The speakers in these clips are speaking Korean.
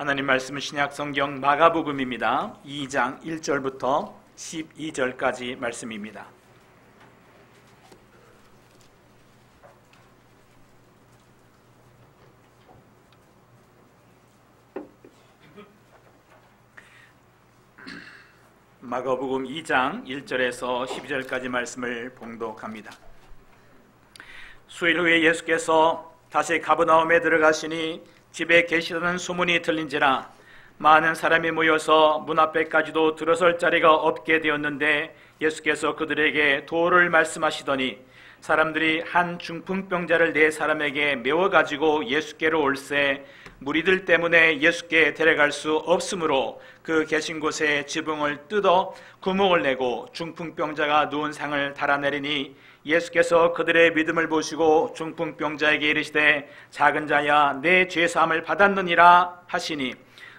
하나님 말씀은 신약성경 마가복음입니다. 2장 1절부터 12절까지 말씀입니다. 마가복음 2장 1절에서 12절까지 말씀을 봉독합니다. 수일 후에 예수께서 다시 가버나움에 들어가시니 집에 계시다는 소문이 들린지라 많은 사람이 모여서 문 앞에까지도 들어설 자리가 없게 되었는데 예수께서 그들에게 도를 말씀하시더니 사람들이 한 중풍병자를 네 사람에게 메워가지고 예수께로 올세 무리들 때문에 예수께 데려갈 수 없으므로 그 계신 곳에 지붕을 뜯어 구멍을 내고 중풍병자가 누운 상을 달아내리니 예수께서 그들의 믿음을 보시고 중풍병자에게 이르시되 작은 자야 내 죄사함을 받았느니라 하시니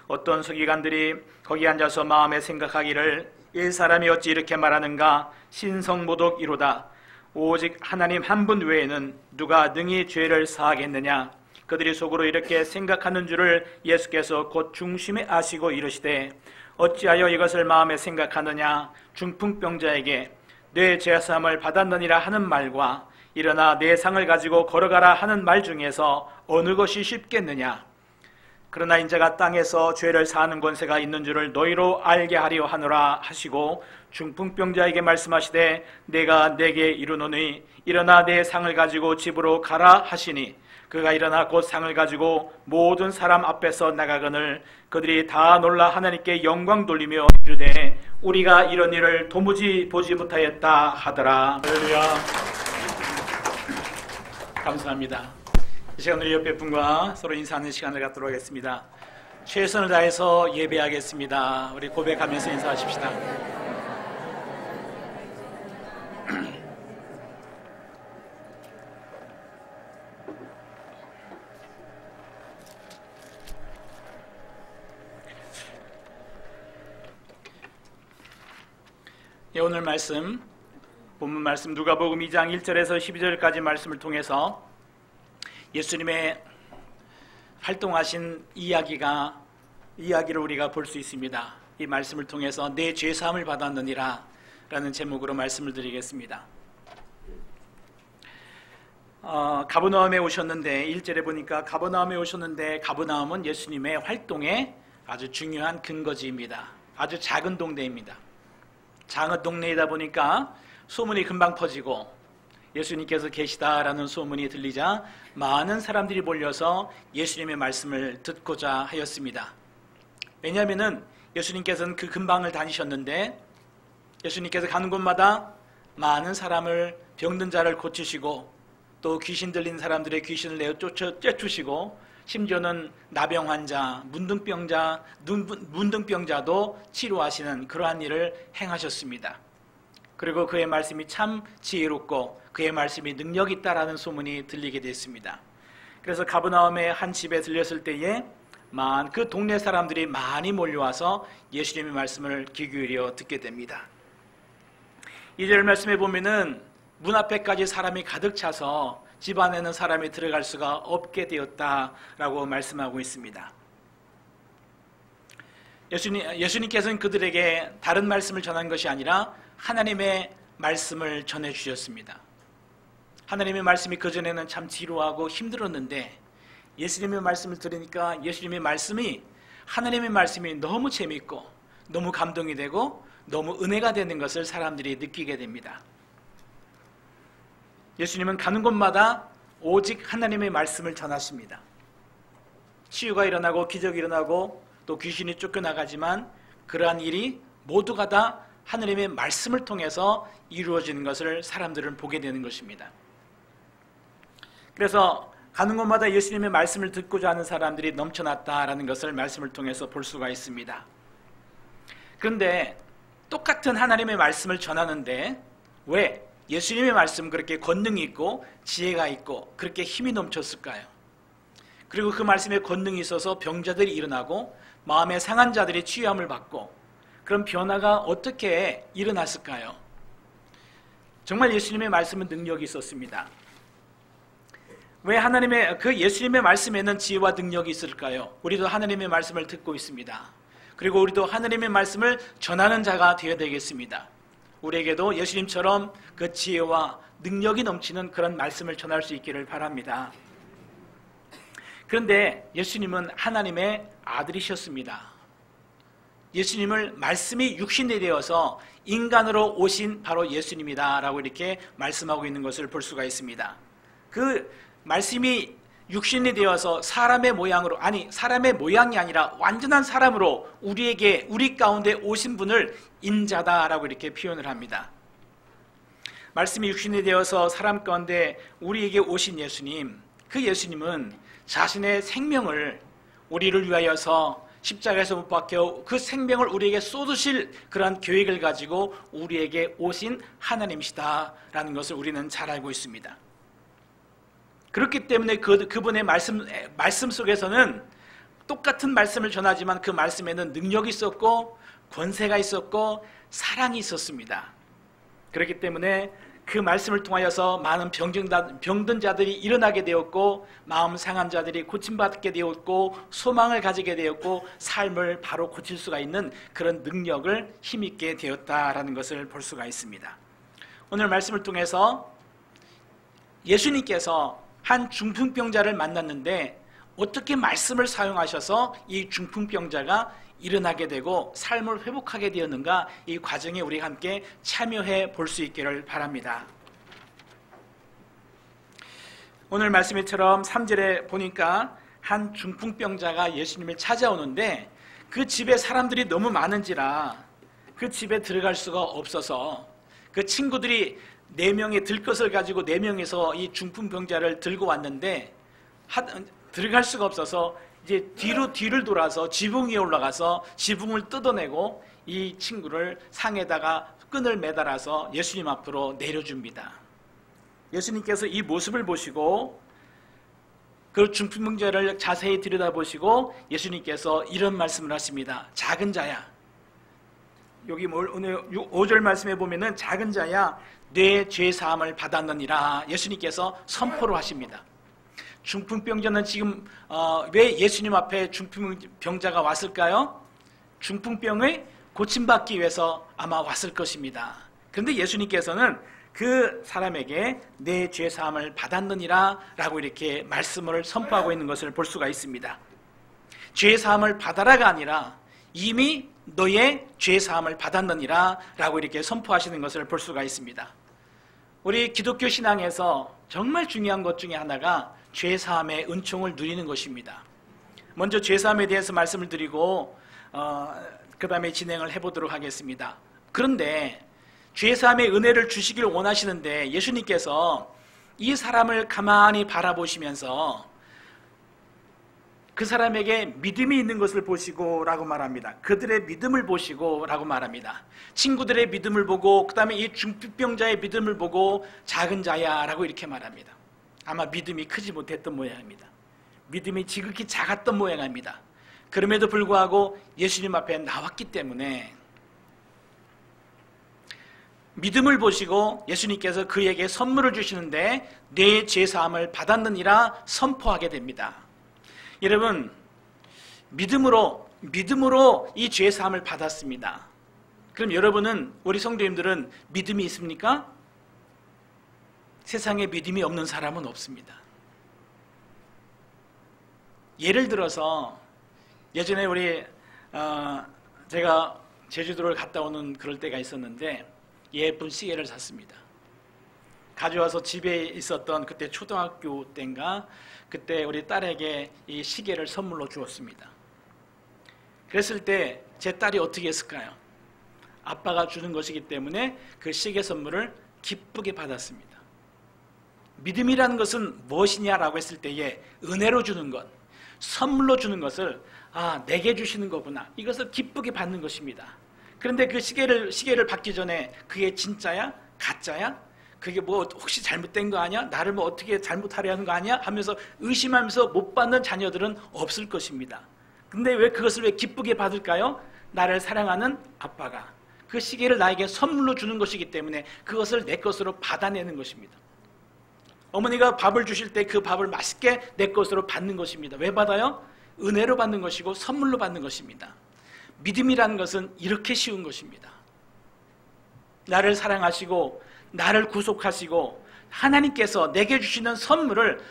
어떤 서기관들이 거기 앉아서 마음에 생각하기를 이 사람이 어찌 이렇게 말하는가 신성모독이로다 오직 하나님 한 분 외에는 누가 능히 죄를 사하겠느냐 그들이 속으로 이렇게 생각하는 줄을 예수께서 곧 중심에 아시고 이르시되 어찌하여 이것을 마음에 생각하느냐 중풍병자에게 내 죄사함을 받았느니라 하는 말과 일어나 내 상을 가지고 걸어가라 하는 말 중에서 어느 것이 쉽겠느냐 그러나 인자가 땅에서 죄를 사하는 권세가 있는 줄을 너희로 알게 하려 하노라 하시고 중풍병자에게 말씀하시되 내가 내게 이르노니 일어나 내 상을 가지고 집으로 가라 하시니 그가 일어나 곧 상을 가지고 모든 사람 앞에서 나가거늘 그들이 다 놀라 하나님께 영광 돌리며 이르되 우리가 이런 일을 도무지 보지 못하였다 하더라. 할렐루야. 감사합니다. 이 시간 우리 옆에 분과 서로 인사하는 시간을 갖도록 하겠습니다. 최선을 다해서 예배하겠습니다. 우리 고백하면서 인사하십시다. 오늘 말씀, 본문 말씀 누가복음 2장 1절에서 12절까지 말씀을 통해서 예수님의 활동하신 이야기를 우리가 볼 수 있습니다. 이 말씀을 통해서 내 죄사함을 받았느니라 라는 제목으로 말씀을 드리겠습니다. 가버나움에 오셨는데 1절에 보니까 가버나움에 오셨는데 가버나움은 예수님의 활동의 아주 중요한 근거지입니다. 아주 작은 동네입니다. 작은 동네이다 보니까 소문이 금방 퍼지고 예수님께서 계시다라는 소문이 들리자 많은 사람들이 몰려서 예수님의 말씀을 듣고자 하였습니다. 왜냐하면 예수님께서는 그 근방을 다니셨는데 예수님께서 가는 곳마다 많은 사람을 병든 자를 고치시고 또 귀신 들린 사람들의 귀신을 내어 쫓으시고 심지어는 나병 환자, 문둥병자도 치료하시는 그러한 일을 행하셨습니다. 그리고 그의 말씀이 참 지혜롭고 그의 말씀이 능력 있다라는 소문이 들리게 됐습니다. 그래서 가버나움의 한 집에 들렸을 때에 그 동네 사람들이 많이 몰려와서 예수님의 말씀을 귀 기울여 듣게 됩니다. 2절 말씀에 보면은 문 앞에까지 사람이 가득 차서 집 안에는 사람이 들어갈 수가 없게 되었다라고 말씀하고 있습니다. 예수님께서는 그들에게 다른 말씀을 전한 것이 아니라 하나님의 말씀을 전해주셨습니다. 하나님의 말씀이 그전에는 참 지루하고 힘들었는데 예수님의 말씀을 들으니까 하나님의 말씀이 너무 재밌고 너무 감동이 되고 너무 은혜가 되는 것을 사람들이 느끼게 됩니다. 예수님은 가는 곳마다 오직 하나님의 말씀을 전하십니다. 치유가 일어나고 기적이 일어나고 또 귀신이 쫓겨나가지만 그러한 일이 모두가 다 하나님의 말씀을 통해서 이루어지는 것을 사람들은 보게 되는 것입니다. 그래서 가는 곳마다 예수님의 말씀을 듣고자 하는 사람들이 넘쳐났다라는 것을 말씀을 통해서 볼 수가 있습니다. 그런데 똑같은 하나님의 말씀을 전하는데 왜 예수님의 말씀 그렇게 권능이 있고 지혜가 있고 그렇게 힘이 넘쳤을까요? 그리고 그 말씀에 권능이 있어서 병자들이 일어나고 마음에 상한 자들이 치유함을 받고 그런 변화가 어떻게 일어났을까요? 정말 예수님의 말씀은 능력이 있었습니다. 왜 하나님의 그 예수님의 말씀에는 지혜와 능력이 있을까요? 우리도 하나님의 말씀을 듣고 있습니다. 그리고 우리도 하나님의 말씀을 전하는 자가 되어야 되겠습니다. 우리에게도 예수님처럼 그 지혜와 능력이 넘치는 그런 말씀을 전할 수 있기를 바랍니다. 그런데 예수님은 하나님의 아들이셨습니다. 예수님을 말씀이 육신이 되어서 인간으로 오신 바로 예수님이다 라고 이렇게 말씀하고 있는 것을 볼 수가 있습니다. 그 말씀이 육신이 되어서 사람의 모양으로, 아니 사람의 모양이 아니라 완전한 사람으로 우리 가운데 오신 분을 인자다라고 이렇게 표현을 합니다. 말씀이 육신이 되어서 사람 가운데 우리에게 오신 예수님, 그 예수님은 자신의 생명을 우리를 위하여서 십자가에서 못 박혀 그 생명을 우리에게 쏟으실 그러한 계획을 가지고 우리에게 오신 하나님이시다라는 것을 우리는 잘 알고 있습니다. 그렇기 때문에 그분의 말씀 속에서는 똑같은 말씀을 전하지만 그 말씀에는 능력이 있었고 권세가 있었고 사랑이 있었습니다. 그렇기 때문에 그 말씀을 통하여서 많은 병든 자들이 일어나게 되었고 마음 상한 자들이 고침받게 되었고 소망을 가지게 되었고 삶을 바로 고칠 수가 있는 그런 능력을 힘있게 되었다라는 것을 볼 수가 있습니다. 오늘 말씀을 통해서 예수님께서 한 중풍병자를 만났는데 어떻게 말씀을 사용하셔서 이 중풍병자가 일어나게 되고 삶을 회복하게 되었는가, 이 과정에 우리가 함께 참여해 볼 수 있기를 바랍니다. 오늘 말씀처럼 3절에 보니까 한 중풍병자가 예수님을 찾아오는데 그 집에 사람들이 너무 많은지라 그 집에 들어갈 수가 없어서 그 친구들이 4명의 들것을 가지고 4명에서 이 중풍병자를 들고 왔는데 들어갈 수가 없어서 이제 뒤를 돌아서 지붕 위에 올라가서 지붕을 뜯어내고 이 친구를 상에다가 끈을 매달아서 예수님 앞으로 내려줍니다. 예수님께서 이 모습을 보시고 그 중풍병자를 자세히 들여다보시고 예수님께서 이런 말씀을 하십니다. 작은 자야, 여기 오늘 5절 말씀에 보면은 작은 자야 내 죄사함을 받았느니라 예수님께서 선포를 하십니다. 중풍병자는 지금 왜 예수님 앞에 중풍병자가 왔을까요? 중풍병을 고침받기 위해서 아마 왔을 것입니다. 그런데 예수님께서는 그 사람에게 내 죄사함을 받았느니라 라고 이렇게 말씀을 선포하고 있는 것을 볼 수가 있습니다. 죄사함을 받아라가 아니라 이미 너의 죄사함을 받았느니라 라고 이렇게 선포하시는 것을 볼 수가 있습니다. 우리 기독교 신앙에서 정말 중요한 것 중에 하나가 죄사함의 은총을 누리는 것입니다. 먼저 죄사함에 대해서 말씀을 드리고 그 다음에 진행을 해보도록 하겠습니다. 그런데 죄사함의 은혜를 주시길 원하시는데 예수님께서 이 사람을 가만히 바라보시면서 그 사람에게 믿음이 있는 것을 보시고 라고 말합니다. 그들의 믿음을 보시고 라고 말합니다. 친구들의 믿음을 보고 그 다음에 이 중풍병자의 믿음을 보고 작은 자야 라고 이렇게 말합니다. 아마 믿음이 크지 못했던 모양입니다. 믿음이 지극히 작았던 모양입니다. 그럼에도 불구하고 예수님 앞에 나왔기 때문에 믿음을 보시고 예수님께서 그에게 선물을 주시는데 내 죄사함을 받았느니라 선포하게 됩니다. 여러분, 믿음으로 이 죄사함을 받았습니다. 그럼 여러분은, 우리 성도님들은 믿음이 있습니까? 세상에 믿음이 없는 사람은 없습니다. 예를 들어서 예전에 제가 제주도를 갔다 오는 그럴 때가 있었는데 예쁜 시계를 샀습니다. 가져와서 집에 있었던 그때 초등학교 때인가 그때 우리 딸에게 이 시계를 선물로 주었습니다. 그랬을 때 제 딸이 어떻게 했을까요? 아빠가 주는 것이기 때문에 그 시계 선물을 기쁘게 받았습니다. 믿음이라는 것은 무엇이냐라고 했을 때에 은혜로 주는 것, 선물로 주는 것을 내게 주시는 거구나, 이것을 기쁘게 받는 것입니다. 그런데 그 시계를 받기 전에 그게 진짜야? 가짜야? 그게 뭐 혹시 잘못된 거 아니야? 나를 뭐 어떻게 잘못하려 하는 거 아니야? 하면서 의심하면서 못 받는 자녀들은 없을 것입니다. 근데 왜 그것을 왜 기쁘게 받을까요? 나를 사랑하는 아빠가 그 시계를 나에게 선물로 주는 것이기 때문에 그것을 내 것으로 받아내는 것입니다. 어머니가 밥을 주실 때 그 밥을 맛있게 내 것으로 받는 것입니다. 왜 받아요? 은혜로 받는 것이고 선물로 받는 것입니다. 믿음이라는 것은 이렇게 쉬운 것입니다. 나를 사랑하시고 나를 구속하시고 하나님께서 내게 주시는 선물을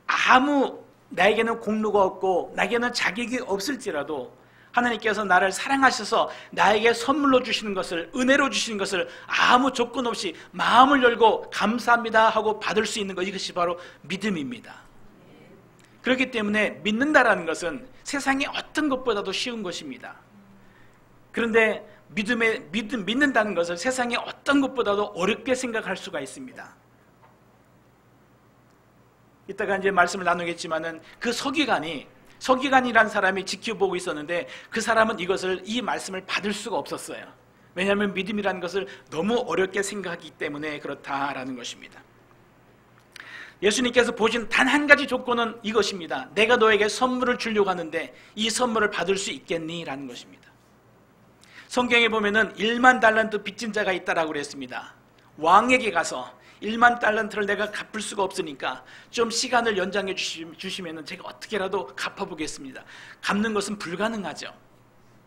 아무 나에게는 공로가 없고 나에게는 자격이 없을지라도 하나님께서 나를 사랑하셔서 나에게 선물로 주시는 것을, 은혜로 주시는 것을 아무 조건 없이 마음을 열고 감사합니다 하고 받을 수 있는 것, 이것이 바로 믿음입니다. 그렇기 때문에 믿는다라는 것은 세상의 어떤 것보다도 쉬운 것입니다. 그런데 믿는다는 것을 세상의 어떤 것보다도 어렵게 생각할 수가 있습니다. 이따가 이제 말씀을 나누겠지만은 그 서기관이라는 사람이 지켜보고 있었는데 그 사람은 이 말씀을 받을 수가 없었어요. 왜냐하면 믿음이라는 것을 너무 어렵게 생각하기 때문에 그렇다라는 것입니다. 예수님께서 보신 단 한 가지 조건은 이것입니다. 내가 너에게 선물을 주려고 하는데 이 선물을 받을 수 있겠니? 라는 것입니다. 성경에 보면은 1만 달란트 빚진 자가 있다라고 그랬습니다. 왕에게 가서 1만 달란트를 내가 갚을 수가 없으니까 좀 시간을 연장해 주시면 제가 어떻게라도 갚아보겠습니다. 갚는 것은 불가능하죠.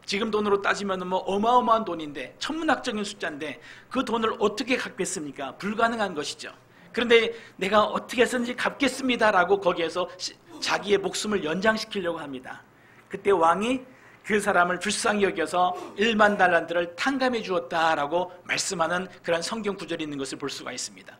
지금 돈으로 따지면 뭐 어마어마한 돈인데, 천문학적인 숫자인데 그 돈을 어떻게 갚겠습니까? 불가능한 것이죠. 그런데 내가 어떻게 해서든지 갚겠습니다라고 거기에서 자기의 목숨을 연장시키려고 합니다. 그때 왕이 그 사람을 불쌍히 여겨서 1만 달란트를 탕감해 주었다라고 말씀하는 그런 성경 구절이 있는 것을 볼 수가 있습니다.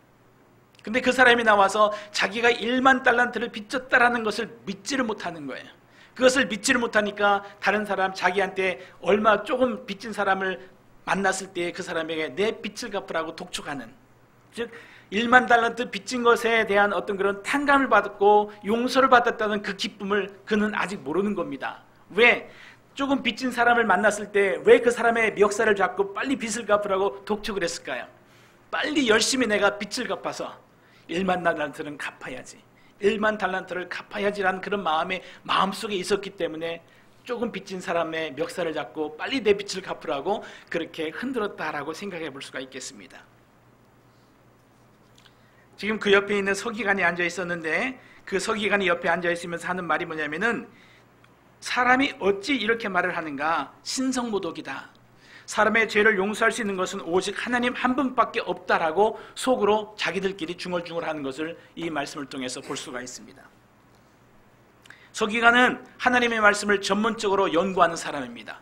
근데 그 사람이 나와서 자기가 1만 달란트를 빚졌다라는 것을 믿지를 못하는 거예요. 그것을 믿지를 못하니까 다른 사람, 자기한테 얼마 조금 빚진 사람을 만났을 때 그 사람에게 내 빚을 갚으라고 독촉하는, 즉 1만 달란트 빚진 것에 대한 어떤 그런 탕감을 받았고 용서를 받았다는 그 기쁨을 그는 아직 모르는 겁니다. 왜? 조금 빚진 사람을 만났을 때 왜 그 사람의 멱살을 잡고 빨리 빚을 갚으라고 독촉을 했을까요? 빨리 열심히 내가 빚을 갚아서 1만 달란트는 갚아야지, 1만 달란트를 갚아야지라는 그런 마음속에 있었기 때문에 조금 빚진 사람의 멱살을 잡고 빨리 내 빚을 갚으라고 그렇게 흔들었다라고 생각해 볼 수가 있겠습니다. 지금 그 옆에 있는 서기관이 앉아 있었는데 그 서기관이 옆에 앉아 있으면서 하는 말이 뭐냐면은, 사람이 어찌 이렇게 말을 하는가? 신성모독이다. 사람의 죄를 용서할 수 있는 것은 오직 하나님 한 분밖에 없다라고 속으로 자기들끼리 중얼중얼하는 것을 이 말씀을 통해서 볼 수가 있습니다. 서기관은 하나님의 말씀을 전문적으로 연구하는 사람입니다.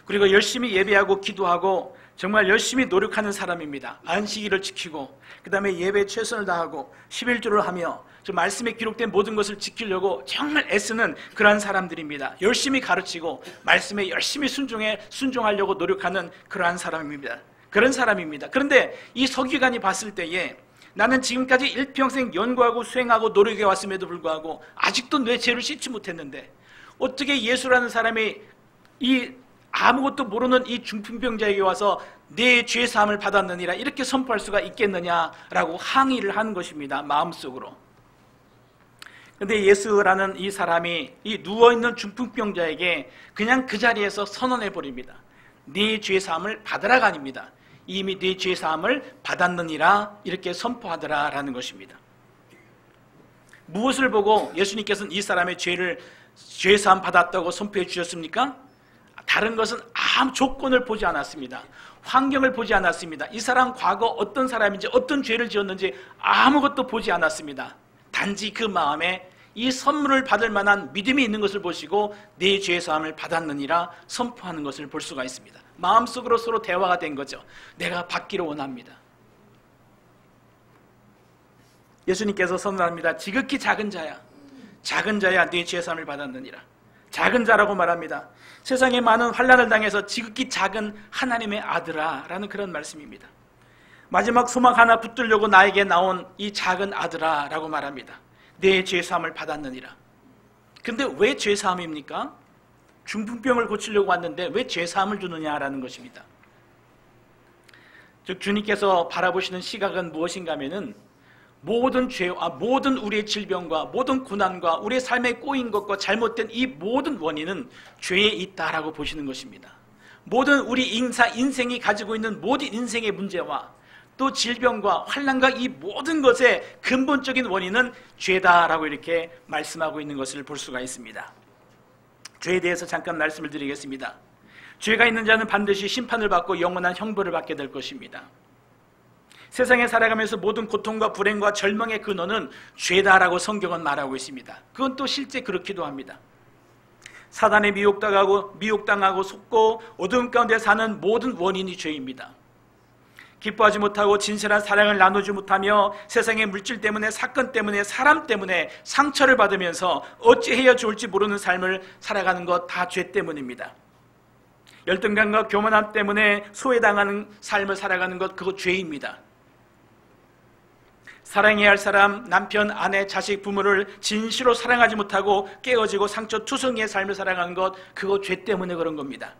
그리고 열심히 예배하고 기도하고 정말 열심히 노력하는 사람입니다. 안식일을 지키고 그 다음에 예배에 최선을 다하고 11조를 하며 저 말씀에 기록된 모든 것을 지키려고 정말 애쓰는 그러한 사람들입니다. 열심히 가르치고 말씀에 열심히 순종하려고 노력하는 그러한 사람입니다. 그런 사람입니다. 그런데 이 서기관이 봤을 때에 나는 지금까지 일평생 연구하고 수행하고 노력해 왔음에도 불구하고 아직도 내 죄를 씻지 못했는데 어떻게 예수라는 사람이 이 아무것도 모르는 이 중풍병자에게 와서 내 죄 사함을 받았느니라 이렇게 선포할 수가 있겠느냐라고 항의를 하는 것입니다. 마음속으로. 그런데 예수라는 이 사람이 이 누워있는 중풍병자에게 그냥 그 자리에서 선언해 버립니다. 네 죄 사함을 받으라가 아닙니다. 이미 네 죄 사함을 받았느니라 이렇게 선포하더라 라는 것입니다. 무엇을 보고 예수님께서는 이 사람의 죄 사함 받았다고 선포해 주셨습니까? 다른 것은 아무 조건을 보지 않았습니다. 환경을 보지 않았습니다. 이 사람 과거 어떤 사람인지 어떤 죄를 지었는지 아무것도 보지 않았습니다. 단지 그 마음에 이 선물을 받을 만한 믿음이 있는 것을 보시고 네 죄 사함을 받았느니라 선포하는 것을 볼 수가 있습니다. 마음속으로 서로 대화가 된 거죠. 내가 받기를 원합니다. 예수님께서 선언합니다. 지극히 작은 자야 네 죄 사함을 받았느니라. 작은 자라고 말합니다. 세상에 많은 환난을 당해서 지극히 작은 하나님의 아들아 라는 그런 말씀입니다. 마지막 소망 하나 붙들려고 나에게 나온 이 작은 아들아 라고 말합니다. 내 죄사함을 받았느니라. 근데 왜 죄사함입니까? 중풍병을 고치려고 왔는데 왜 죄사함을 주느냐라는 것입니다. 즉 주님께서 바라보시는 시각은 무엇인가 하면은 모든 죄와 모든 우리의 질병과 모든 고난과 우리의 삶에 꼬인 것과 잘못된 이 모든 원인은 죄에 있다라고 보시는 것입니다. 모든 우리 인생이 가지고 있는 모든 인생의 문제와 또 질병과 환난과 이 모든 것의 근본적인 원인은 죄다라고 이렇게 말씀하고 있는 것을 볼 수가 있습니다. 죄에 대해서 잠깐 말씀을 드리겠습니다. 죄가 있는 자는 반드시 심판을 받고 영원한 형벌을 받게 될 것입니다. 세상에 살아가면서 모든 고통과 불행과 절망의 근원은 죄다라고 성경은 말하고 있습니다. 그건 또 실제 그렇기도 합니다. 사단에 미혹당하고 속고 어두움 가운데 사는 모든 원인이 죄입니다. 기뻐하지 못하고 진실한 사랑을 나누지 못하며 세상의 물질 때문에, 사건 때문에, 사람 때문에 상처를 받으면서 어찌해야 좋을지 모르는 삶을 살아가는 것 다 죄 때문입니다. 열등감과 교만함 때문에 소외당하는 삶을 살아가는 것, 그거 죄입니다. 사랑해야 할 사람, 남편, 아내, 자식, 부모를 진실로 사랑하지 못하고 깨어지고 상처투성이의 삶을 살아가는 것, 그거 죄 때문에 그런 겁니다.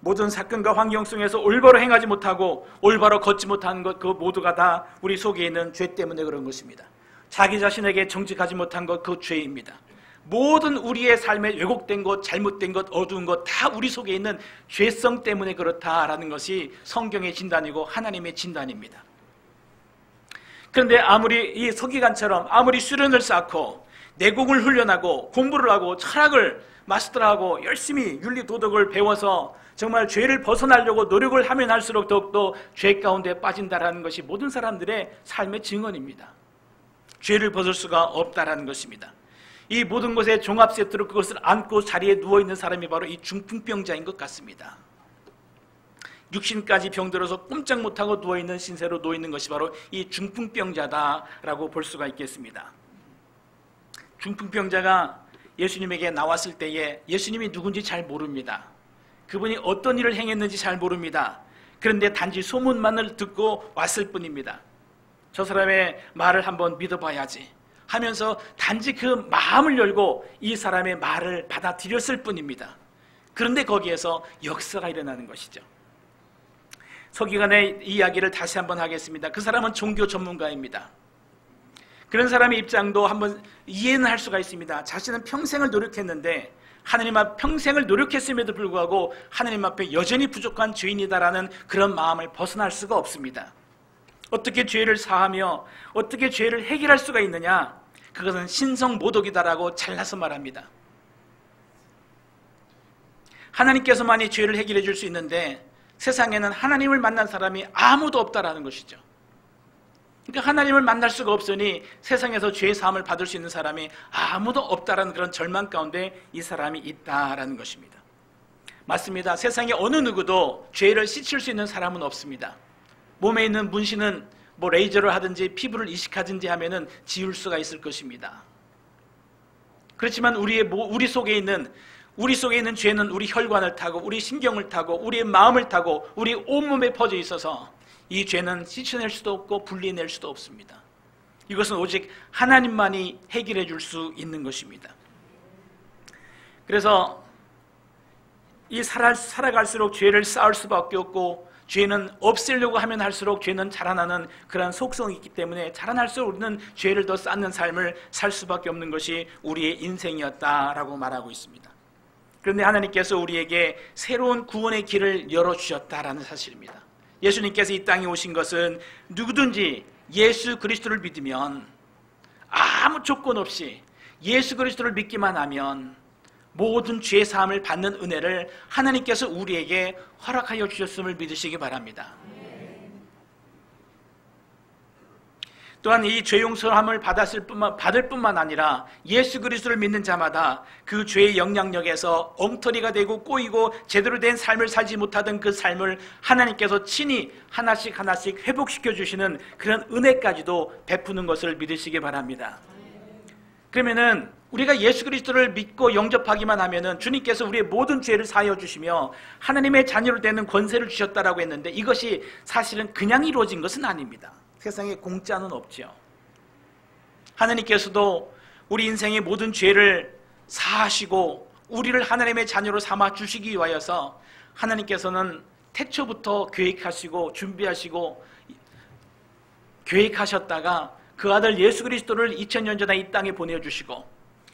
모든 사건과 환경 속에서 올바로 행하지 못하고 올바로 걷지 못하는 것, 그거 모두가 다 우리 속에 있는 죄 때문에 그런 것입니다. 자기 자신에게 정직하지 못한 것, 그거 죄입니다. 모든 우리의 삶에 왜곡된 것, 잘못된 것, 어두운 것 다 우리 속에 있는 죄성 때문에 그렇다라는 것이 성경의 진단이고 하나님의 진단입니다. 그런데 아무리 이 서기관처럼 아무리 수련을 쌓고 내공을 훈련하고 공부를 하고 철학을 마스터하고 열심히 윤리 도덕을 배워서 정말 죄를 벗어나려고 노력을 하면 할수록 더욱더 죄 가운데 빠진다라는 것이 모든 사람들의 삶의 증언입니다. 죄를 벗을 수가 없다라는 것입니다. 이 모든 것의 종합 세트로 그것을 안고 자리에 누워있는 사람이 바로 이 중풍병자인 것 같습니다. 육신까지 병들어서 꼼짝 못하고 누워있는 신세로 놓이는 것이 바로 이 중풍병자다라고 볼 수가 있겠습니다. 중풍병자가 예수님에게 나왔을 때에 예수님이 누군지 잘 모릅니다. 그분이 어떤 일을 행했는지 잘 모릅니다. 그런데 단지 소문만을 듣고 왔을 뿐입니다. 저 사람의 말을 한번 믿어봐야지 하면서 단지 그 마음을 열고 이 사람의 말을 받아들였을 뿐입니다. 그런데 거기에서 역사가 일어나는 것이죠. 서기관의 이야기를 다시 한번 하겠습니다. 그 사람은 종교 전문가입니다. 그런 사람의 입장도 한번 이해는 할 수가 있습니다. 자신은 평생을 노력했는데 하나님 앞 평생을 노력했음에도 불구하고 하나님 앞에 여전히 부족한 죄인이다라는 그런 마음을 벗어날 수가 없습니다. 어떻게 죄를 사하며 어떻게 죄를 해결할 수가 있느냐? 그것은 신성모독이다라고 잘라서 말합니다. 하나님께서만이 죄를 해결해 줄 수 있는데 세상에는 하나님을 만난 사람이 아무도 없다라는 것이죠. 그러니까 하나님을 만날 수가 없으니 세상에서 죄 사함을 받을 수 있는 사람이 아무도 없다라는 그런 절망 가운데 이 사람이 있다라는 것입니다. 맞습니다. 세상에 어느 누구도 죄를 씻을 수 있는 사람은 없습니다. 몸에 있는 문신은 뭐 레이저를 하든지 피부를 이식하든지 하면은 지울 수가 있을 것입니다. 그렇지만 우리 속에 있는 죄는 우리 혈관을 타고 우리 신경을 타고 우리의 마음을 타고 우리 온몸에 퍼져 있어서 이 죄는 씻어낼 수도 없고 분리해낼 수도 없습니다. 이것은 오직 하나님만이 해결해 줄 수 있는 것입니다. 그래서 이 살아갈수록 죄를 쌓을 수밖에 없고 죄는 없애려고 하면 할수록 죄는 자라나는 그런 속성이 있기 때문에 자라날수록 우리는 죄를 더 쌓는 삶을 살 수밖에 없는 것이 우리의 인생이었다라고 말하고 있습니다. 그런데 하나님께서 우리에게 새로운 구원의 길을 열어주셨다라는 사실입니다. 예수님께서 이 땅에 오신 것은 누구든지 예수 그리스도를 믿으면 아무 조건 없이 예수 그리스도를 믿기만 하면 모든 죄 사함을 받는 은혜를 하나님께서 우리에게 허락하여 주셨음을 믿으시기 바랍니다. 또한 이 죄 용서함을 받을 뿐만 아니라 예수 그리스도를 믿는 자마다 그 죄의 영향력에서 엉터리가 되고 꼬이고 제대로 된 삶을 살지 못하던 그 삶을 하나님께서 친히 하나씩 회복시켜 주시는 그런 은혜까지도 베푸는 것을 믿으시기 바랍니다. 그러면은 우리가 예수 그리스도를 믿고 영접하기만 하면은 주님께서 우리의 모든 죄를 사하여 주시며 하나님의 자녀로 되는 권세를 주셨다라고 했는데 이것이 사실은 그냥 이루어진 것은 아닙니다. 세상에 공짜는 없죠. 하나님께서도 우리 인생의 모든 죄를 사하시고 우리를 하나님의 자녀로 삼아 주시기 위하여서 하나님께서는 태초부터 계획하시고 준비하시고 계획하셨다가 그 아들 예수 그리스도를 2000년 전에 이 땅에 보내주시고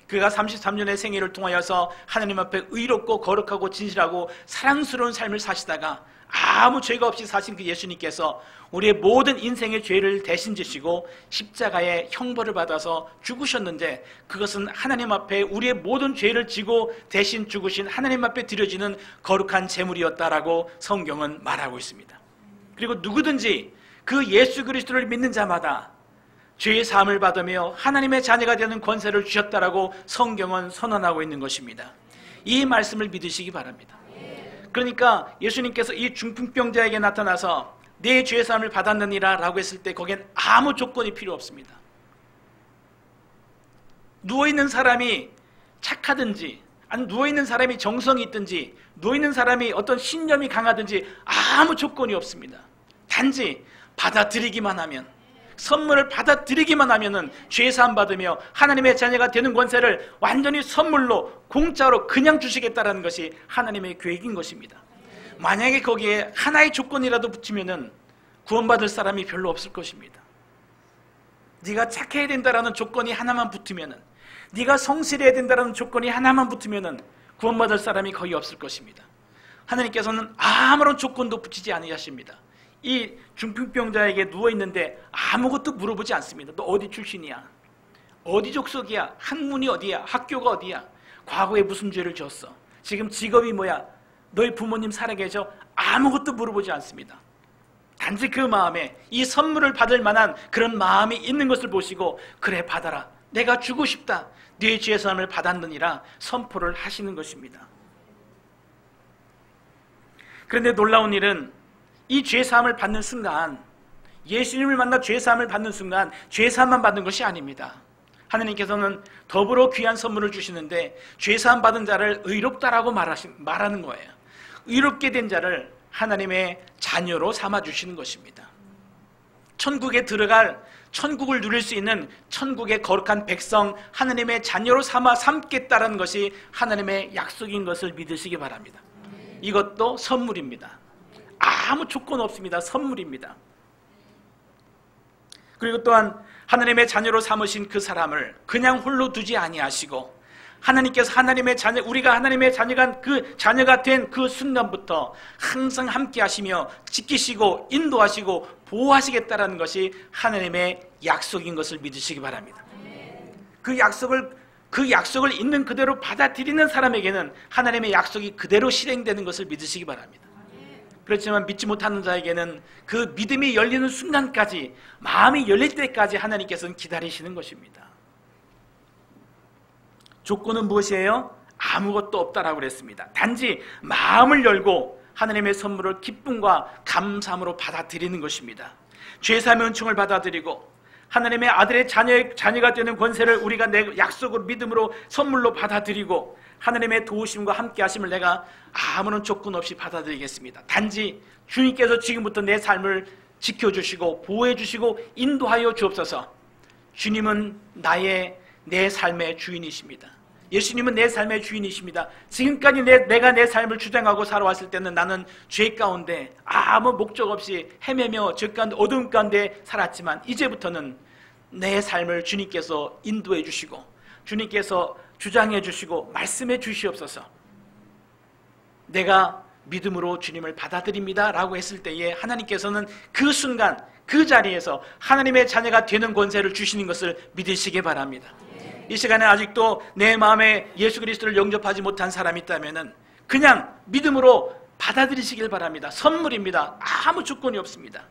그가 33년의 생애를 통하여서 하나님 앞에 의롭고 거룩하고 진실하고 사랑스러운 삶을 사시다가 아무 죄가 없이 사신 그 예수님께서 우리의 모든 인생의 죄를 대신 지시고 십자가의 형벌을 받아서 죽으셨는데, 그것은 하나님 앞에 우리의 모든 죄를 지고 대신 죽으신 하나님 앞에 드려지는 거룩한 제물이었다라고 성경은 말하고 있습니다. 그리고 누구든지 그 예수 그리스도를 믿는 자마다 죄의 사함을 받으며 하나님의 자녀가 되는 권세를 주셨다라고 성경은 선언하고 있는 것입니다. 이 말씀을 믿으시기 바랍니다. 그러니까 예수님께서 이 중풍병자에게 나타나서 내 죄의 사함을 받았느니라 라고 했을 때 거기엔 아무 조건이 필요 없습니다. 누워있는 사람이 착하든지, 아니 누워있는 사람이 정성이 있든지, 누워있는 사람이 어떤 신념이 강하든지 아무 조건이 없습니다. 단지 받아들이기만 하면, 선물을 받아들이기만 하면은 죄사함 받으며 하나님의 자녀가 되는 권세를 완전히 선물로 공짜로 그냥 주시겠다라는 것이 하나님의 계획인 것입니다. 만약에 거기에 하나의 조건이라도 붙이면은 구원받을 사람이 별로 없을 것입니다. 네가 착해야 된다라는 조건이 하나만 붙으면은, 네가 성실해야 된다라는 조건이 하나만 붙으면은 구원받을 사람이 거의 없을 것입니다. 하나님께서는 아무런 조건도 붙이지 않으십니다. 이 중풍병자에게 누워있는데 아무것도 물어보지 않습니다. 너 어디 출신이야? 어디 족속이야? 학문이 어디야? 학교가 어디야? 과거에 무슨 죄를 지었어? 지금 직업이 뭐야? 너희 부모님 살아계셔? 아무것도 물어보지 않습니다. 단지 그 마음에 이 선물을 받을 만한 그런 마음이 있는 것을 보시고, 그래 받아라, 내가 주고 싶다, 네 죄의 사함을 받았느니라 선포를 하시는 것입니다. 그런데 놀라운 일은 이 죄사함을 받는 순간, 예수님을 만나 죄사함을 받는 순간 죄사함만 받는 것이 아닙니다. 하나님께서는 더불어 귀한 선물을 주시는데 죄사함 받은 자를 의롭다라고 말하는 거예요. 의롭게 된 자를 하나님의 자녀로 삼아주시는 것입니다. 천국에 들어갈, 천국을 누릴 수 있는 천국의 거룩한 백성, 하나님의 자녀로 삼겠다라는 것이 하나님의 약속인 것을 믿으시기 바랍니다. 이것도 선물입니다. 아무 조건 없습니다. 선물입니다. 그리고 또한 하나님의 자녀로 삼으신 그 사람을 그냥 홀로 두지 아니하시고, 하나님께서 하나님의 자녀, 우리가 하나님의 자녀가 된 그 순간부터 항상 함께 하시며 지키시고 인도하시고 보호하시겠다라는 것이 하나님의 약속인 것을 믿으시기 바랍니다. 그 약속을 있는 그대로 받아들이는 사람에게는 하나님의 약속이 그대로 실행되는 것을 믿으시기 바랍니다. 그렇지만 믿지 못하는 자에게는 그 믿음이 열리는 순간까지, 마음이 열릴 때까지 하나님께서는 기다리시는 것입니다. 조건은 무엇이에요? 아무것도 없다라고 그랬습니다. 단지 마음을 열고 하나님의 선물을 기쁨과 감사함으로 받아들이는 것입니다. 죄사함의 은총을 받아들이고 하나님의 아들의 자녀가 되는 권세를 우리가 내 약속으로, 믿음으로, 선물로 받아들이고 하나님의 도우심과 함께 하심을 내가 아무런 조건 없이 받아들이겠습니다. 단지 주님께서 지금부터 내 삶을 지켜주시고 보호해주시고 인도하여 주옵소서. 주님은 내 삶의 주인이십니다. 예수님은 내 삶의 주인이십니다. 지금까지 내가 내 삶을 주장하고 살아왔을 때는 나는 죄 가운데 아무 목적 없이 헤매며 죄 가운데 어두움 가운데 살았지만, 이제부터는 내 삶을 주님께서 인도해 주시고 주님께서 주장해 주시고 말씀해 주시옵소서. 내가 믿음으로 주님을 받아들입니다 라고 했을 때에 하나님께서는 그 순간 그 자리에서 하나님의 자녀가 되는 권세를 주시는 것을 믿으시기 바랍니다. 이 시간에 아직도 내 마음에 예수 그리스도를 영접하지 못한 사람이 있다면 그냥 믿음으로 받아들이시길 바랍니다. 선물입니다. 아무 조건이 없습니다.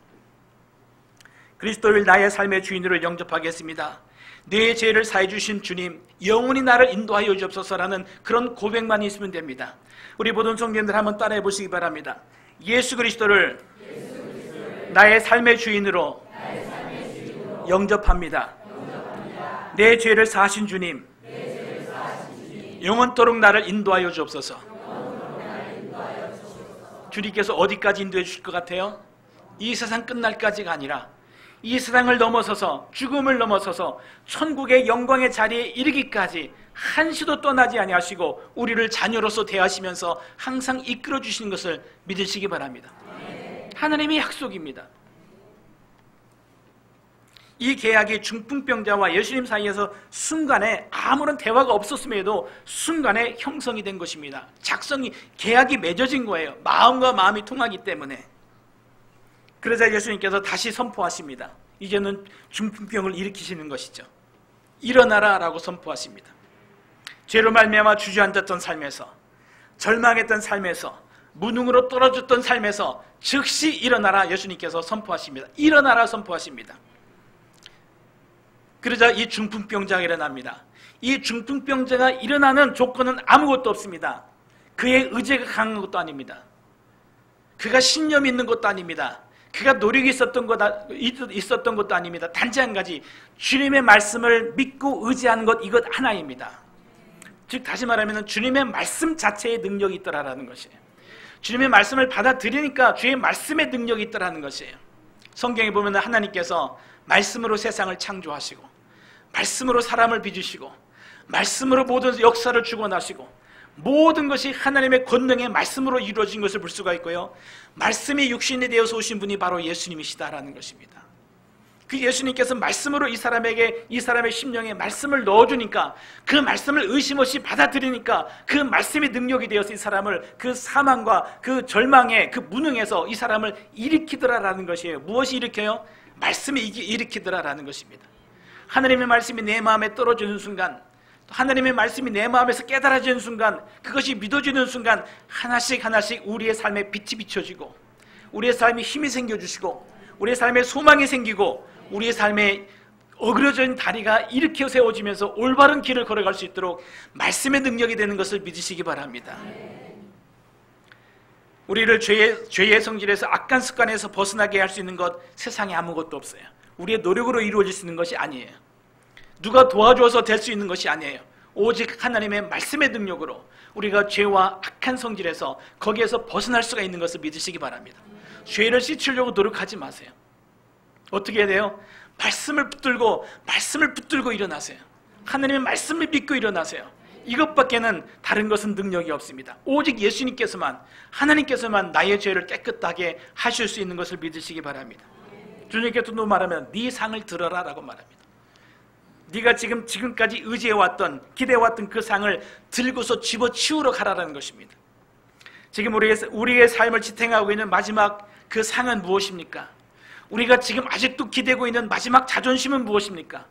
그리스도를 나의 삶의 주인으로 영접하겠습니다. 내 죄를 사해 주신 주님, 영원히 나를 인도하여 주옵소서라는 그런 고백만 있으면 됩니다. 우리 모든 성도님들 한번 따라해 보시기 바랍니다. 예수 그리스도를 나의 삶의 주인으로 영접합니다. 내 죄를 사하신 주님, 영원토록 나를 인도하여 주옵소서. 주님께서 어디까지 인도해 주실 것 같아요? 이 세상 끝날까지가 아니라 이 세상을 넘어서서, 죽음을 넘어서서 천국의 영광의 자리에 이르기까지 한시도 떠나지 아니하시고 우리를 자녀로서 대하시면서 항상 이끌어 주시는 것을 믿으시기 바랍니다. 하나님의 약속입니다. 이 계약이 중풍병자와 예수님 사이에서 순간에 아무런 대화가 없었음에도 순간에 형성이 된 것입니다. 계약이 맺어진 거예요. 마음과 마음이 통하기 때문에. 그러자 예수님께서 다시 선포하십니다. 이제는 중풍병을 일으키시는 것이죠. 일어나라 라고 선포하십니다. 죄로 말미암아 주저앉았던 삶에서, 절망했던 삶에서, 무능으로 떨어졌던 삶에서 즉시 일어나라 예수님께서 선포하십니다. 일어나라 선포하십니다. 그러자 이 중풍병자가 일어납니다. 이 중풍병자가 일어나는 조건은 아무것도 없습니다. 그의 의지가 강한 것도 아닙니다. 그가 신념이 있는 것도 아닙니다. 그가 노력이 있었던 것도 아닙니다. 단지 한 가지, 주님의 말씀을 믿고 의지하는 것, 이것 하나입니다. 즉 다시 말하면 주님의 말씀 자체의 능력이 있더라라는 것이에요. 주님의 말씀을 받아들이니까 주의 말씀의 능력이 있더라는 것이에요. 성경에 보면 하나님께서 말씀으로 세상을 창조하시고, 말씀으로 사람을 빚으시고, 말씀으로 모든 역사를 주관하시고, 모든 것이 하나님의 권능의 말씀으로 이루어진 것을 볼 수가 있고요, 말씀이 육신이 되어서 오신 분이 바로 예수님이시다라는 것입니다. 그 예수님께서 말씀으로 이 사람의 심령에 말씀을 넣어주니까, 그 말씀을 의심 없이 받아들이니까 그 말씀이 능력이 되어서 이 사람을 그 사망과 그 절망에, 그 무능에서 이 사람을 일으키더라라는 것이에요. 무엇이 일으켜요? 말씀이 일으키더라라는 것입니다. 하나님의 말씀이 내 마음에 떨어지는 순간, 하나님의 말씀이 내 마음에서 깨달아지는 순간, 그것이 믿어지는 순간 하나씩 하나씩 우리의 삶에 빛이 비춰지고, 우리의 삶에 힘이 생겨주시고, 우리의 삶에 소망이 생기고, 우리의 삶에 어그러진 다리가 일으켜 세워지면서 올바른 길을 걸어갈 수 있도록 말씀의 능력이 되는 것을 믿으시기 바랍니다. 우리를 죄의 성질에서, 악한 습관에서 벗어나게 할 수 있는 것, 세상에 아무것도 없어요. 우리의 노력으로 이루어질 수 있는 것이 아니에요. 누가 도와줘서 될 수 있는 것이 아니에요. 오직 하나님의 말씀의 능력으로 우리가 죄와 악한 성질에서, 거기에서 벗어날 수가 있는 것을 믿으시기 바랍니다. 죄를 씻으려고 노력하지 마세요. 어떻게 해야 돼요? 말씀을 붙들고 일어나세요. 하나님의 말씀을 믿고 일어나세요. 이것밖에는 다른 것은 능력이 없습니다. 오직 예수님께서만, 하나님께서만 나의 죄를 깨끗하게 하실 수 있는 것을 믿으시기 바랍니다. 주님께서도 말하면 네 상을 들어라 라고 말합니다. 네가 지금까지 의지해왔던, 기대해왔던 그 상을 들고서 집어치우러 가라라는 것입니다. 지금 우리의 삶을 지탱하고 있는 마지막 그 상은 무엇입니까? 우리가 지금 아직도 기대고 있는 마지막 자존심은 무엇입니까?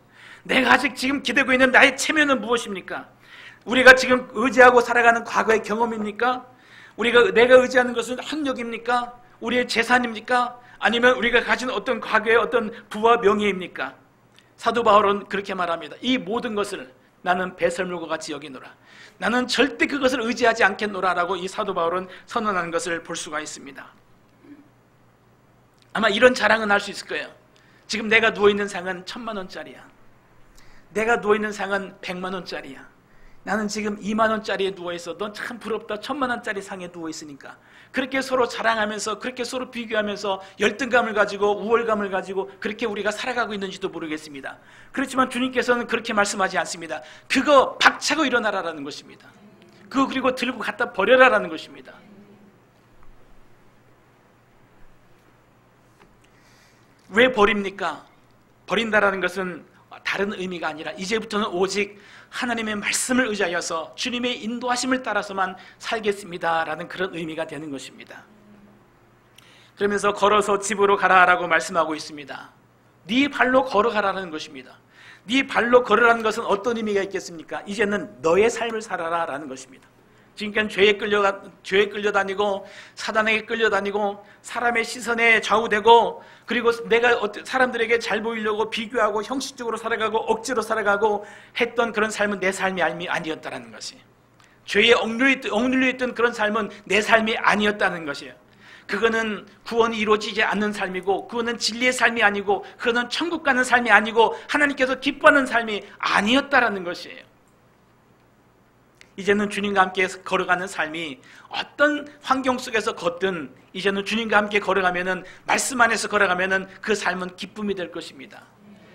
내가 아직 지금 기대고 있는 나의 체면은 무엇입니까? 우리가 지금 의지하고 살아가는 과거의 경험입니까? 내가 의지하는 것은 학력입니까? 우리의 재산입니까? 아니면 우리가 가진 어떤 과거의 어떤 부와 명예입니까? 사도 바울은 그렇게 말합니다. 이 모든 것을 나는 배설물과 같이 여기노라. 나는 절대 그것을 의지하지 않겠노라 라고 이 사도 바울은 선언하는 것을 볼 수가 있습니다. 아마 이런 자랑은 할 수 있을 거예요. 지금 내가 누워있는 상은 1000만 원짜리야. 내가 누워있는 상은 100만 원짜리야. 나는 지금 2만 원짜리에 누워있어도 참 부럽다. 1000만 원짜리 상에 누워있으니까. 그렇게 서로 자랑하면서, 그렇게 서로 비교하면서 열등감을 가지고, 우월감을 가지고 그렇게 우리가 살아가고 있는지도 모르겠습니다. 그렇지만 주님께서는 그렇게 말씀하지 않습니다. 그거 박차고 일어나라라는 것입니다. 그거 그리고 들고 갖다 버려라라는 것입니다. 왜 버립니까? 버린다라는 것은 다른 의미가 아니라 이제부터는 오직 하나님의 말씀을 의지하여서 주님의 인도하심을 따라서만 살겠습니다라는 그런 의미가 되는 것입니다. 그러면서 걸어서 집으로 가라라고 말씀하고 있습니다. 네 발로 걸어가라는 것입니다. 네 발로 걸으라는 것은 어떤 의미가 있겠습니까? 이제는 너의 삶을 살아라라는 것입니다. 지금까지 죄에 끌려다니고, 사단에게 끌려다니고, 사람의 시선에 좌우되고, 그리고 내가 사람들에게 잘 보이려고 비교하고 형식적으로 살아가고 억지로 살아가고 했던 그런 삶은 내 삶이 아니었다는 것이, 죄에 억눌려 있던 그런 삶은 내 삶이 아니었다는 것이에요. 그거는 구원이 이루어지지 않는 삶이고, 그거는 진리의 삶이 아니고, 그거는 천국 가는 삶이 아니고, 하나님께서 기뻐하는 삶이 아니었다는 것이에요. 이제는 주님과 함께 걸어가는 삶이 어떤 환경 속에서 걷든, 이제는 주님과 함께 걸어가면은, 말씀 안에서 걸어가면은 그 삶은 기쁨이 될 것입니다.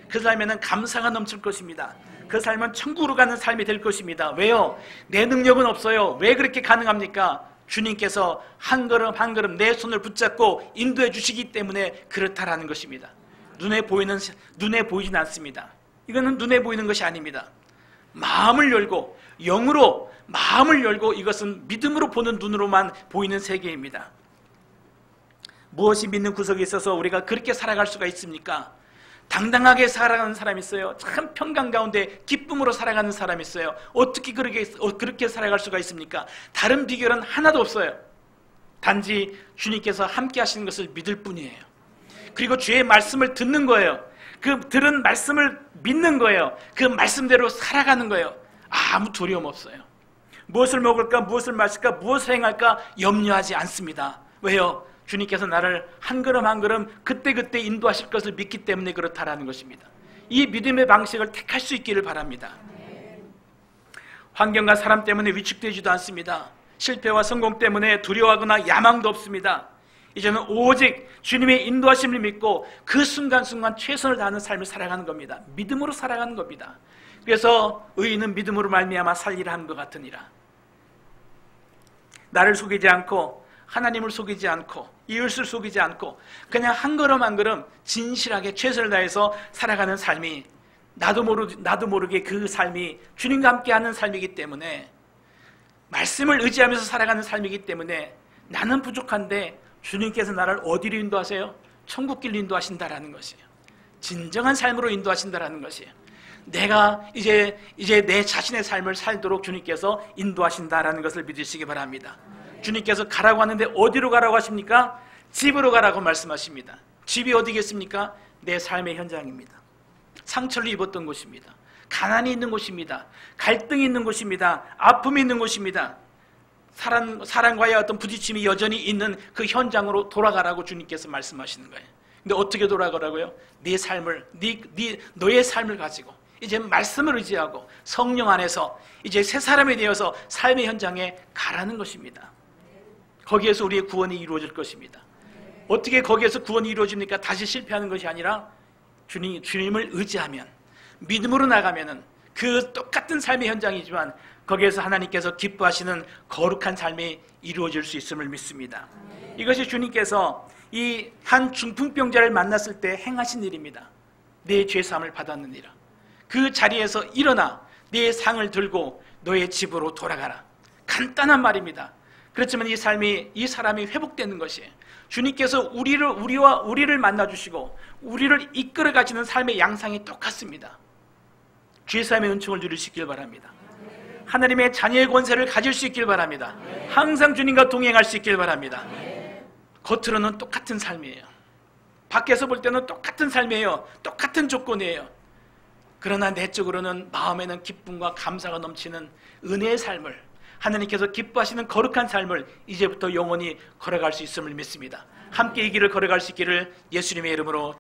그 삶에는 감사가 넘칠 것입니다. 그 삶은 천국으로 가는 삶이 될 것입니다. 왜요? 내 능력은 없어요. 왜 그렇게 가능합니까? 주님께서 한 걸음 한 걸음 내 손을 붙잡고 인도해 주시기 때문에 그렇다라는 것입니다. 눈에 보이진 않습니다. 이거는 눈에 보이는 것이 아닙니다. 마음을 열고, 영으로 마음을 열고, 이것은 믿음으로 보는 눈으로만 보이는 세계입니다. 무엇이 믿는 구석에 있어서 우리가 그렇게 살아갈 수가 있습니까? 당당하게 살아가는 사람이 있어요. 참 평강 가운데 기쁨으로 살아가는 사람이 있어요. 어떻게 그렇게 살아갈 수가 있습니까? 다른 비결은 하나도 없어요. 단지 주님께서 함께 하시는 것을 믿을 뿐이에요. 그리고 주의 말씀을 듣는 거예요. 그 들은 말씀을 믿는 거예요. 그 말씀대로 살아가는 거예요. 아무 두려움 없어요. 무엇을 먹을까, 무엇을 마실까, 무엇을 행할까 염려하지 않습니다. 왜요? 주님께서 나를 한 걸음 한 걸음 그때그때 인도하실 것을 믿기 때문에 그렇다라는 것입니다. 이 믿음의 방식을 택할 수 있기를 바랍니다. 환경과 사람 때문에 위축되지도 않습니다. 실패와 성공 때문에 두려워하거나 야망도 없습니다. 이제는 오직 주님의 인도하심을 믿고 그 순간순간 최선을 다하는 삶을 살아가는 겁니다. 믿음으로 살아가는 겁니다. 그래서 의인은 믿음으로 말미암아 살리라 하는 것 같으니라. 나를 속이지 않고, 하나님을 속이지 않고, 이웃을 속이지 않고, 그냥 한 걸음 한 걸음 진실하게 최선을 다해서 살아가는 삶이, 나도 모르게 그 삶이 주님과 함께하는 삶이기 때문에, 말씀을 의지하면서 살아가는 삶이기 때문에 나는 부족한데 주님께서 나를 어디로 인도하세요? 천국길로 인도하신다라는 것이에요. 진정한 삶으로 인도하신다라는 것이에요. 내가 이제 내 자신의 삶을 살도록 주님께서 인도하신다라는 것을 믿으시기 바랍니다. 주님께서 가라고 하는데 어디로 가라고 하십니까? 집으로 가라고 말씀하십니다. 집이 어디겠습니까? 내 삶의 현장입니다. 상처를 입었던 곳입니다. 가난이 있는 곳입니다. 갈등이 있는 곳입니다. 아픔이 있는 곳입니다. 사랑과의 어떤 부딪힘이 여전히 있는 그 현장으로 돌아가라고 주님께서 말씀하시는 거예요. 근데 어떻게 돌아가라고요? 네 삶을, 너의 삶을 가지고 이제 말씀을 의지하고 성령 안에서 이제 새 사람이 되어서 삶의 현장에 가라는 것입니다. 거기에서 우리의 구원이 이루어질 것입니다. 어떻게 거기에서 구원이 이루어집니까? 다시 실패하는 것이 아니라 주님을 의지하면, 믿음으로 나가면은 그 똑같은 삶의 현장이지만 거기에서 하나님께서 기뻐하시는 거룩한 삶이 이루어질 수 있음을 믿습니다. 이것이 주님께서 이 한 중풍병자를 만났을 때 행하신 일입니다. 내 죄사함을 받았느니라. 그 자리에서 일어나 네 상을 들고 너의 집으로 돌아가라. 간단한 말입니다. 그렇지만 이 사람이 회복되는 것이에요. 주님께서 우리를 만나주시고 우리를 이끌어 가시는 삶의 양상이 똑같습니다. 죄사함의 은총을 누릴 수 있길 바랍니다. 하나님의 자녀의 권세를 가질 수 있길 바랍니다. 항상 주님과 동행할 수 있길 바랍니다. 겉으로는 똑같은 삶이에요. 밖에서 볼 때는 똑같은 삶이에요. 똑같은 조건이에요. 그러나 내적으로는, 마음에는 기쁨과 감사가 넘치는 은혜의 삶을, 하나님께서 기뻐하시는 거룩한 삶을 이제부터 영원히 걸어갈 수 있음을 믿습니다. 함께 이 길을 걸어갈 수 있기를 예수님의 이름으로